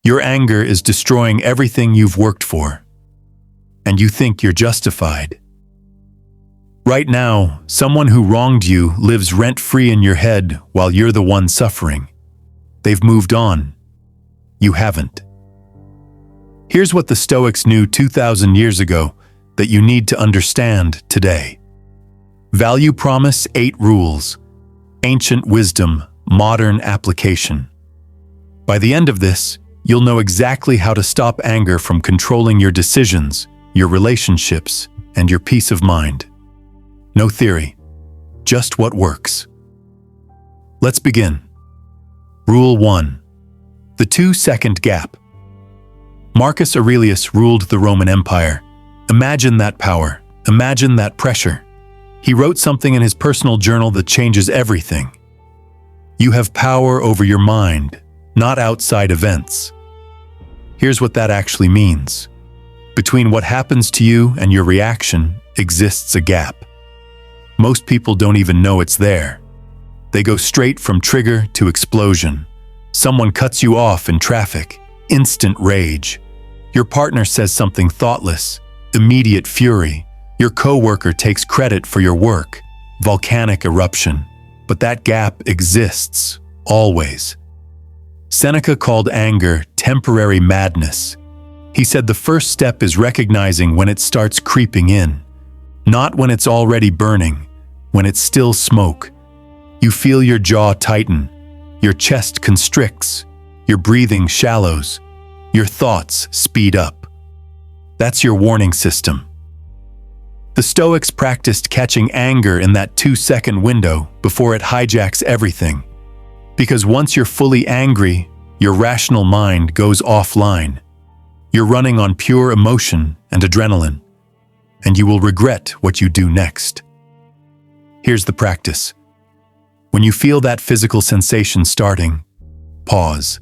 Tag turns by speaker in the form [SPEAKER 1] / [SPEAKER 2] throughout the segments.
[SPEAKER 1] Your anger is destroying everything you've worked for, and you think you're justified. Right now, someone who wronged you lives rent-free in your head while you're the one suffering. They've moved on. You haven't. Here's what the Stoics knew 2,000 years ago that you need to understand today. Value promise, 8 rules. Ancient wisdom, modern application. By the end of this, you'll know exactly how to stop anger from controlling your decisions, your relationships, and your peace of mind. No theory, just what works. Let's begin. Rule 1. The 2-second gap. Marcus Aurelius ruled the Roman Empire. Imagine that power. Imagine that pressure. He wrote something in his personal journal that changes everything. You have power over your mind, not outside events. Here's what that actually means. Between what happens to you and your reaction exists a gap. Most people don't even know it's there. They go straight from trigger to explosion. Someone cuts you off in traffic, instant rage. Your partner says something thoughtless, immediate fury. Your coworker takes credit for your work, volcanic eruption. But that gap exists, always. Seneca called anger temporary madness. He said the first step is recognizing when it starts creeping in, not when it's already burning, when it's still smoke. You feel your jaw tighten, your chest constricts, your breathing shallows, your thoughts speed up. That's your warning system. The Stoics practiced catching anger in that 2-second window before it hijacks everything. Because once you're fully angry, your rational mind goes offline. You're running on pure emotion and adrenaline, and you will regret what you do next. Here's the practice. When you feel that physical sensation starting, pause.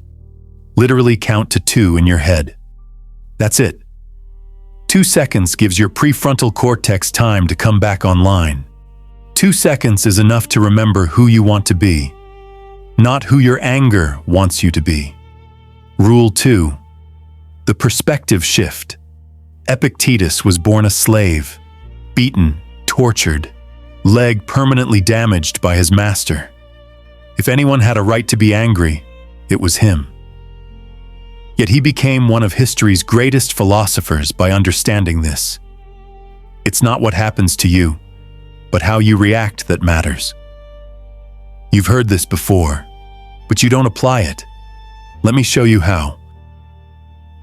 [SPEAKER 1] Literally count to 2 in your head. That's it. 2 seconds gives your prefrontal cortex time to come back online. 2 seconds is enough to remember who you want to be, not who your anger wants you to be. Rule 2. The perspective shift. Epictetus was born a slave, beaten, tortured, leg permanently damaged by his master. If anyone had a right to be angry, it was him. Yet he became one of history's greatest philosophers by understanding this. It's not what happens to you, but how you react that matters. You've heard this before, but you don't apply it. Let me show you how.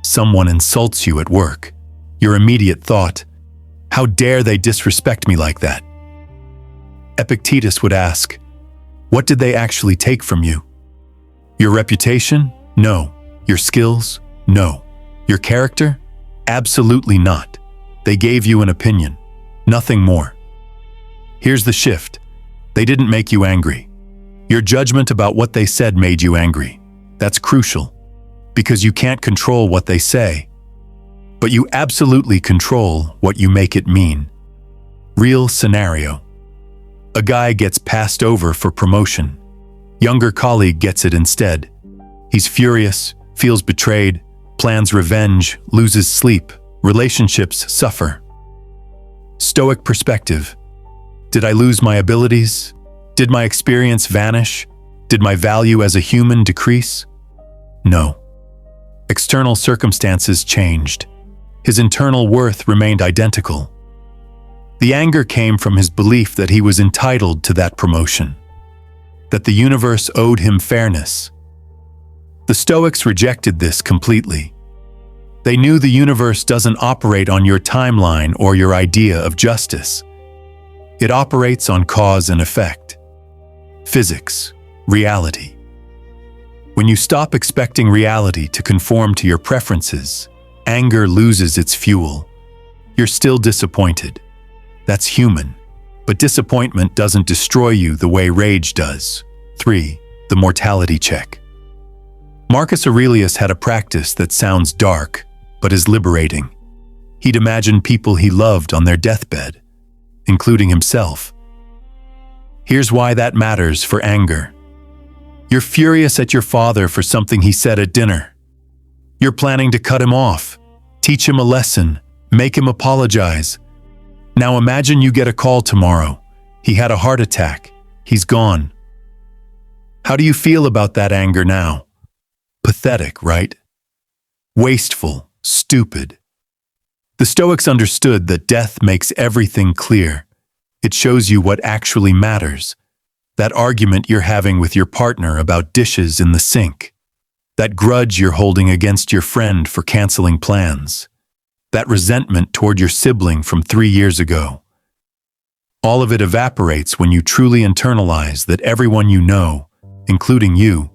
[SPEAKER 1] Someone insults you at work. Your immediate thought, how dare they disrespect me like that? Epictetus would ask, what did they actually take from you? Your reputation? No. Your skills? No. Your character? Absolutely not. They gave you an opinion, nothing more. Here's the shift. They didn't make you angry. Your judgment about what they said made you angry. That's crucial, because you can't control what they say, but you absolutely control what you make it mean. Real scenario. A guy gets passed over for promotion. Younger colleague gets it instead. He's furious, feels betrayed, plans revenge, loses sleep, relationships suffer. Stoic perspective. Did I lose my abilities? Did my experience vanish? Did my value as a human decrease? No. External circumstances changed. His internal worth remained identical. The anger came from his belief that he was entitled to that promotion, that the universe owed him fairness. The Stoics rejected this completely. They knew the universe doesn't operate on your timeline or your idea of justice. It operates on cause and effect. Physics, reality. When you stop expecting reality to conform to your preferences, anger loses its fuel. You're still disappointed. That's human. But disappointment doesn't destroy you the way rage does. 3. The mortality check. Marcus Aurelius had a practice that sounds dark, but is liberating. He'd imagine people he loved on their deathbed, including himself. Here's why that matters for anger. You're furious at your father for something he said at dinner. You're planning to cut him off, teach him a lesson, make him apologize. Now imagine you get a call tomorrow. He had a heart attack. He's gone. How do you feel about that anger now? Pathetic, right? Wasteful, stupid. The Stoics understood that death makes everything clear. It shows you what actually matters. That argument you're having with your partner about dishes in the sink. That grudge you're holding against your friend for canceling plans. That resentment toward your sibling from 3 years ago. All of it evaporates when you truly internalize that everyone you know, including you,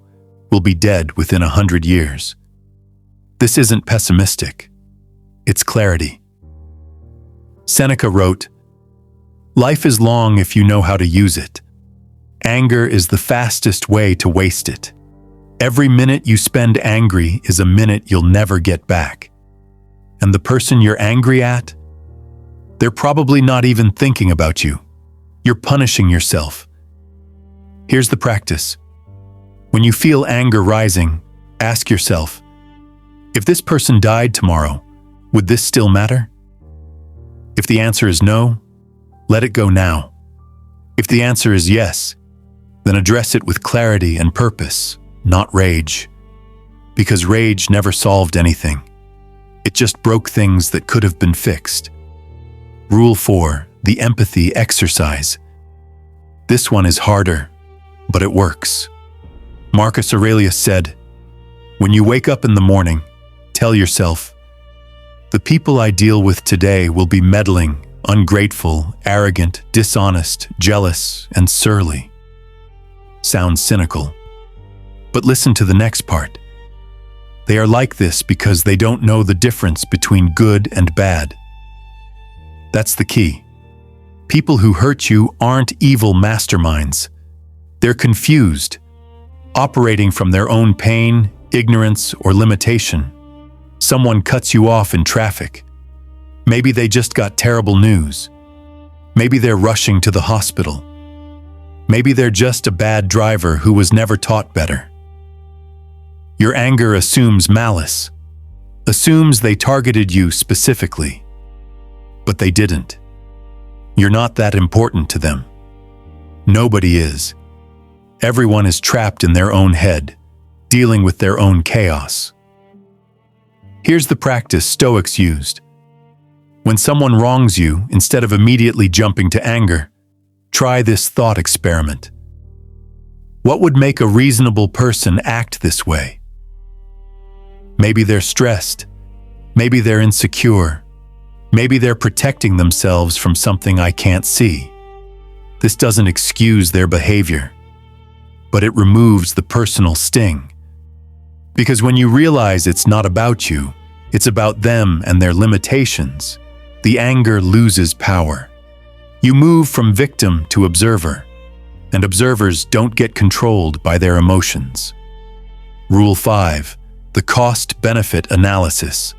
[SPEAKER 1] will be dead within 100 years. This isn't pessimistic. It's clarity. Seneca wrote, "Life is long if you know how to use it. Anger is the fastest way to waste it. Every minute you spend angry is a minute you'll never get back. And the person you're angry at? They're probably not even thinking about you. You're punishing yourself." Here's the practice. When you feel anger rising, ask yourself, if this person died tomorrow, would this still matter? If the answer is no, let it go now. If the answer is yes, then address it with clarity and purpose, not rage. Because rage never solved anything. It just broke things that could have been fixed. Rule 4, the empathy exercise. This one is harder, but it works. Marcus Aurelius said, "When you wake up in the morning, tell yourself, the people I deal with today will be meddling, ungrateful, arrogant, dishonest, jealous, and surly." Sounds cynical. But listen to the next part. They are like this because they don't know the difference between good and bad. That's the key. People who hurt you aren't evil masterminds. They're confused, operating from their own pain, ignorance, or limitation. Someone cuts you off in traffic. Maybe they just got terrible news. Maybe they're rushing to the hospital. Maybe they're just a bad driver who was never taught better. Your anger assumes malice, assumes they targeted you specifically. But they didn't. You're not that important to them. Nobody is. Everyone is trapped in their own head, dealing with their own chaos. Here's the practice Stoics used. When someone wrongs you, instead of immediately jumping to anger, try this thought experiment. What would make a reasonable person act this way? Maybe they're stressed. Maybe they're insecure. Maybe they're protecting themselves from something I can't see. This doesn't excuse their behavior, but it removes the personal sting. Because when you realize it's not about you, it's about them and their limitations, the anger loses power. You move from victim to observer, and observers don't get controlled by their emotions. Rule 5, the cost-benefit analysis.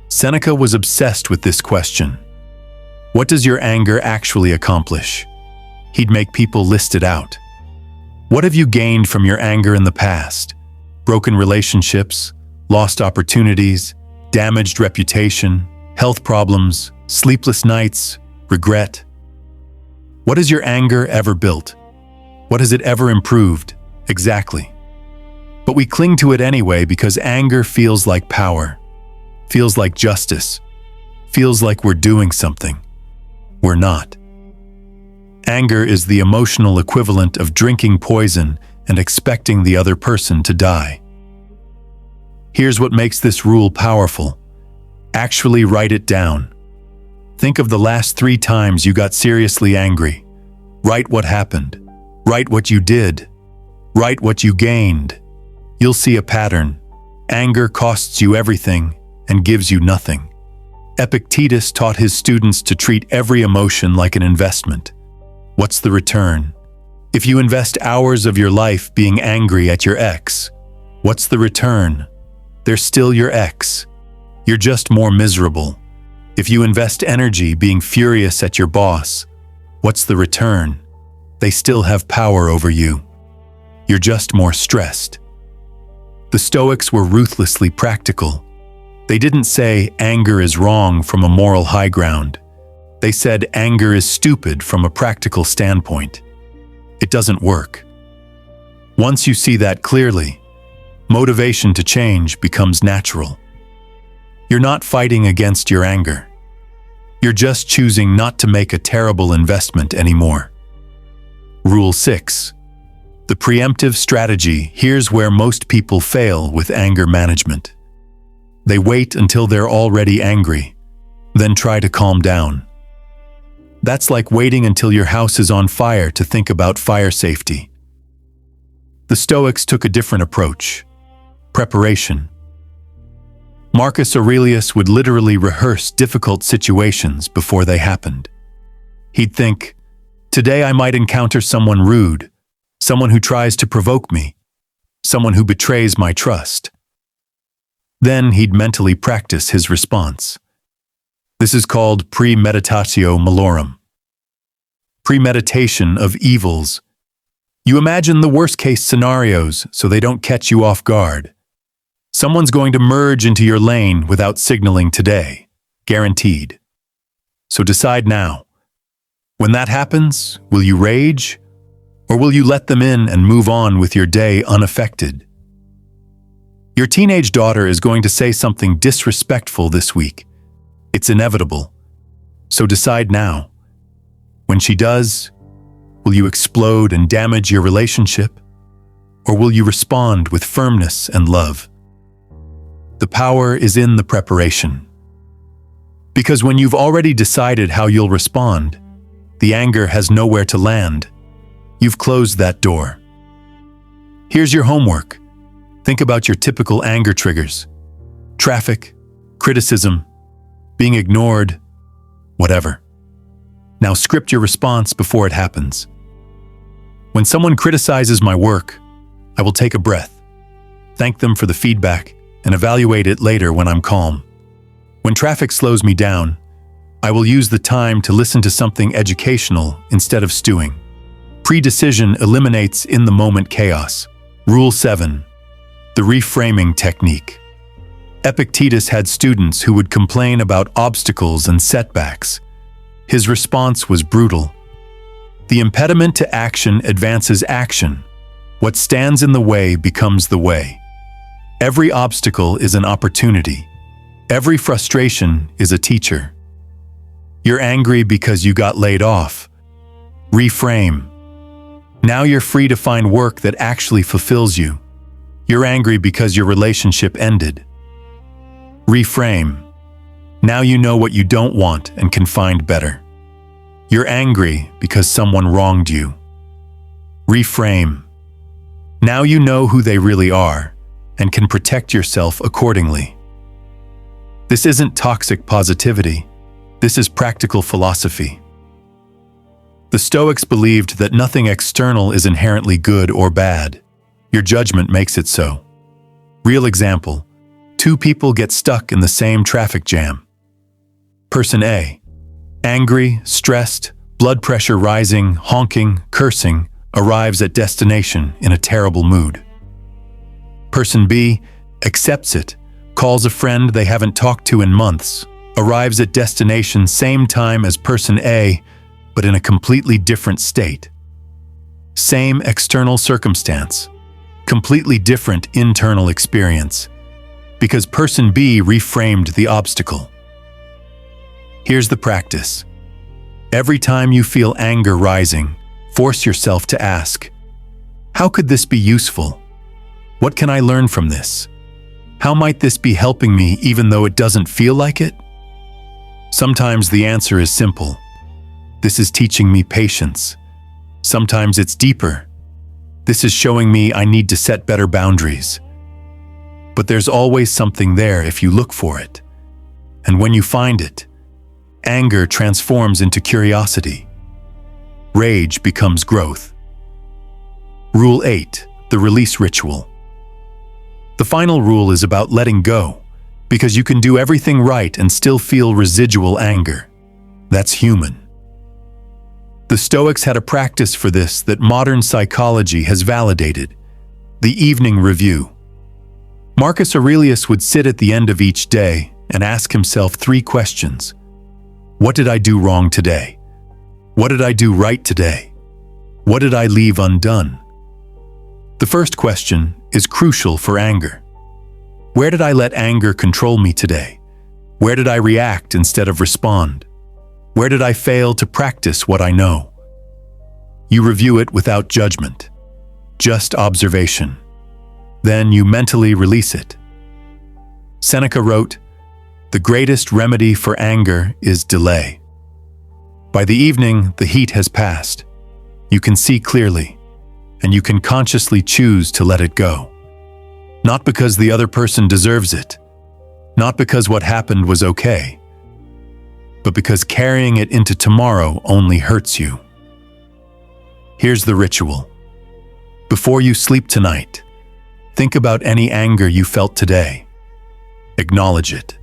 [SPEAKER 1] Seneca was obsessed with this question. What does your anger actually accomplish? He'd make people list it out. What have you gained from your anger in the past? Broken relationships, lost opportunities, damaged reputation, health problems, sleepless nights, regret. What has your anger ever built? What has it ever improved? Exactly. But we cling to it anyway because anger feels like power, feels like justice, feels like we're doing something. We're not. Anger is the emotional equivalent of drinking poison and expecting the other person to die. Here's what makes this rule powerful. Actually write it down. Think of the last 3 times you got seriously angry. Write what happened. Write what you did. Write what you gained. You'll see a pattern. Anger costs you everything and gives you nothing. Epictetus taught his students to treat every emotion like an investment. What's the return? If you invest hours of your life being angry at your ex, what's the return? They're still your ex. You're just more miserable. If you invest energy being furious at your boss, what's the return? They still have power over you. You're just more stressed. The Stoics were ruthlessly practical. They didn't say anger is wrong from a moral high ground. They said anger is stupid from a practical standpoint. It doesn't work. Once you see that clearly, motivation to change becomes natural. You're not fighting against your anger. You're just choosing not to make a terrible investment anymore. Rule 6. The preemptive strategy. Here's where most people fail with anger management. They wait until they're already angry, then try to calm down. That's like waiting until your house is on fire to think about fire safety. The Stoics took a different approach: preparation. Marcus Aurelius would literally rehearse difficult situations before they happened. He'd think, today I might encounter someone rude, someone who tries to provoke me, someone who betrays my trust. Then he'd mentally practice his response. This is called premeditatio malorum. Premeditation of evils. You imagine the worst-case scenarios so they don't catch you off guard. Someone's going to merge into your lane without signaling today, guaranteed. So decide now. When that happens, will you rage, or will you let them in and move on with your day unaffected? Your teenage daughter is going to say something disrespectful this week. It's inevitable. So decide now. When she does, will you explode and damage your relationship? Or will you respond with firmness and love? The power is in the preparation. Because when you've already decided how you'll respond, the anger has nowhere to land. You've closed that door. Here's your homework. Think about your typical anger triggers: traffic, criticism, being ignored, whatever. Now script your response before it happens. When someone criticizes my work, I will take a breath, thank them for the feedback, and evaluate it later when I'm calm. When traffic slows me down, I will use the time to listen to something educational instead of stewing. Pre-decision eliminates in-the-moment chaos. Rule 7. The reframing technique. Epictetus had students who would complain about obstacles and setbacks. His response was brutal. The impediment to action advances action. What stands in the way becomes the way. Every obstacle is an opportunity. Every frustration is a teacher. You're angry because you got laid off. Reframe. Now you're free to find work that actually fulfills you. You're angry because your relationship ended. Reframe. Now you know what you don't want and can find better. You're angry because someone wronged you. Reframe. Now you know who they really are and can protect yourself accordingly. This isn't toxic positivity. This is practical philosophy. The Stoics believed that nothing external is inherently good or bad. Your judgment makes it so. Real example: 2 people get stuck in the same traffic jam. Person A, angry, stressed, blood pressure rising, honking, cursing, arrives at destination in a terrible mood. Person B accepts it, calls a friend they haven't talked to in months, arrives at destination same time as person A, but in a completely different state. Same external circumstance, completely different internal experience, because person B reframed the obstacle. Here's the practice. Every time you feel anger rising, force yourself to ask, how could this be useful? What can I learn from this? How might this be helping me even though it doesn't feel like it? Sometimes the answer is simple. This is teaching me patience. Sometimes it's deeper. This is showing me I need to set better boundaries. But there's always something there if you look for it. And when you find it, anger transforms into curiosity. Rage becomes growth. Rule 8. The release ritual. The final rule is about letting go, because you can do everything right and still feel residual anger. That's human. The Stoics had a practice for this that modern psychology has validated: the evening review. Marcus Aurelius would sit at the end of each day and ask himself 3 questions. What did I do wrong today? What did I do right today? What did I leave undone? The first question is crucial for anger. Where did I let anger control me today? Where did I react instead of respond? Where did I fail to practice what I know? You review it without judgment, just observation. Then you mentally release it. Seneca wrote, "The greatest remedy for anger is delay." By the evening, the heat has passed. You can see clearly, and you can consciously choose to let it go. Not because the other person deserves it, not because what happened was okay, but because carrying it into tomorrow only hurts you. Here's the ritual. Before you sleep tonight, think about any anger you felt today. Acknowledge it.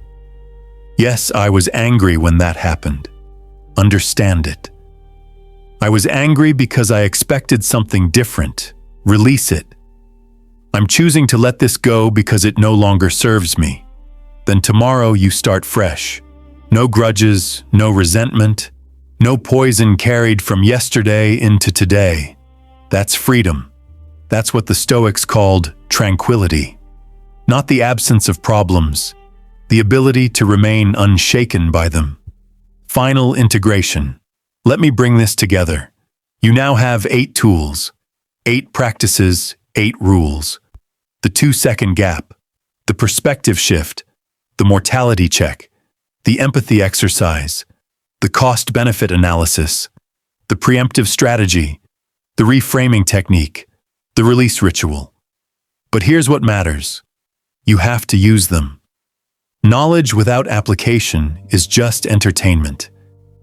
[SPEAKER 1] Yes, I was angry when that happened. Understand it. I was angry because I expected something different. Release it. I'm choosing to let this go because it no longer serves me. Then tomorrow you start fresh. No grudges, no resentment, no poison carried from yesterday into today. That's freedom. That's what the Stoics called tranquility. Not the absence of problems, the ability to remain unshaken by them. Final integration. Let me bring this together. You now have 8 tools, 8 practices, 8 rules. The 2-second gap, the perspective shift, the mortality check, the empathy exercise, the cost-benefit analysis, the preemptive strategy, the reframing technique, the release ritual. But here's what matters. You have to use them. Knowledge without application is just entertainment.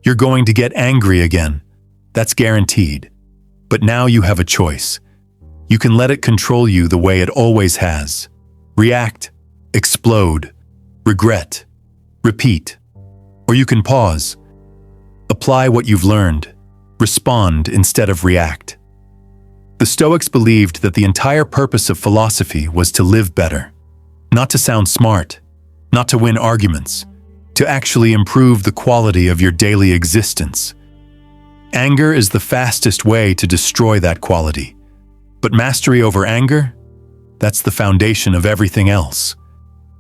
[SPEAKER 1] You're going to get angry again. That's guaranteed. But now you have a choice. You can let it control you the way it always has. React, explode, regret, repeat. Or you can pause. Apply what you've learned. Respond instead of react. The Stoics believed that the entire purpose of philosophy was to live better. Not to sound smart, not to win arguments, to actually improve the quality of your daily existence. Anger is the fastest way to destroy that quality. But mastery over anger? That's the foundation of everything else.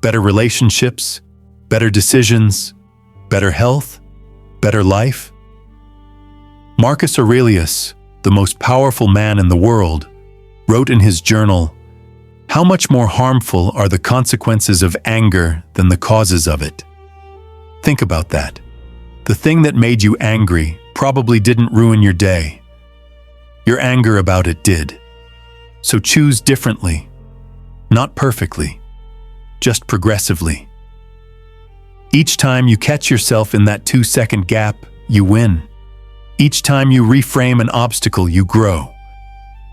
[SPEAKER 1] Better relationships, better decisions, better health, better life. Marcus Aurelius, the most powerful man in the world, wrote in his journal, "How much more harmful are the consequences of anger than the causes of it?" Think about that. The thing that made you angry probably didn't ruin your day. Your anger about it did. So choose differently. Not perfectly, just progressively. Each time you catch yourself in that 2-second gap, you win. Each time you reframe an obstacle, you grow.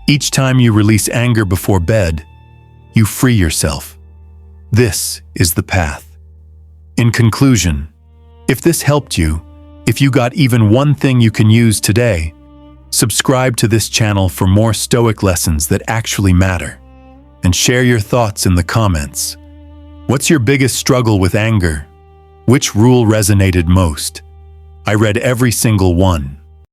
[SPEAKER 1] Each time you release anger before bed, you free yourself. This is the path. In conclusion, if this helped you, if you got even one thing you can use today, subscribe to this channel for more Stoic lessons that actually matter. And share your thoughts in the comments. What's your biggest struggle with anger? Which rule resonated most? I read every single one.